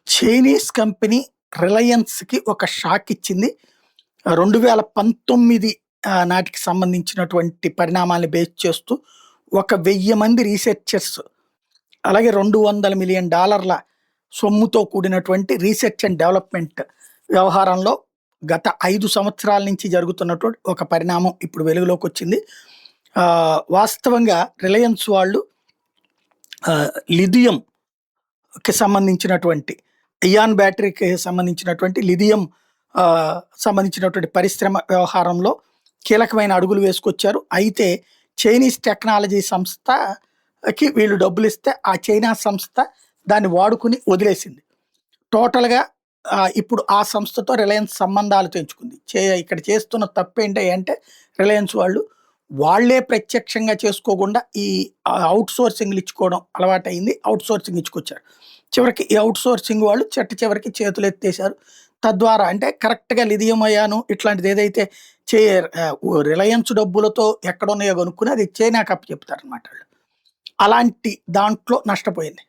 Chinese company రిలయన్స్‌కి ఒక shock ఇచ్చింది. 2019 నాటికి సంబంధించినటువంటి పరిణామాల్ని బేస్ చేస్తూ ఒక 1000 మంది రీసెర్చర్స్ అలాగే $200 మిలియన్ సొమ్ముతో కూడినటువంటి రీసెర్చ్ అండ్ డెవలప్‌మెంట్ వ్యవహారంలో గత 5 సంవత్సరాల నుంచి జరుగుతున్నటువంటి ఒక పరిణామం ఇప్పుడు వెలుగులోకొచ్చింది. వాస్తవంగా రిలయన్స్ వాళ్ళు లిథియంకి సంబంధించినటువంటి ఇయాన్ బ్యాటరీకి సంబంధించినటువంటి లిథియం సంబంధించినటువంటి పరిశ్రమ వ్యవహారంలో కీలకమైన అడుగులు వేసుకొచ్చారు. అయితే చైనీస్ టెక్నాలజీ సంస్థకి వీళ్ళు డబ్బులిస్తే ఆ చైనా సంస్థ దాన్ని వాడుకుని వదిలేసింది. టోటల్‌గా ఇప్పుడు ఆ సంస్థతో రిలయన్స్ సంబంధాలు తెంచుకుంది. ఇక్కడ చేస్తున్న తప్పేంటి అంటే రిలయన్స్ వాళ్ళే ప్రత్యక్షంగా చేసుకోకుండా ఈ ఔట్ సోర్సింగ్‌లు ఇచ్చుకోవడం అలవాటయింది. Out sourcing ఇచ్చుకొచ్చారు. చివరికి ఈ ఔట్ సోర్సింగ్ వాళ్ళు చివరికి చేతులెత్తేశారు. తద్వారా అంటే కరెక్ట్‌గా లిథియం అయాను ఇట్లాంటిది ఏదైతే చే రిలయన్స్ డబ్బులతో ఎక్కడున్నాయో కొనుక్కుని అది చైనాకి అప్పచెప్తారనమాట ఆళ్ళు. అలాంటి దాంట్లో నష్టపోయింది.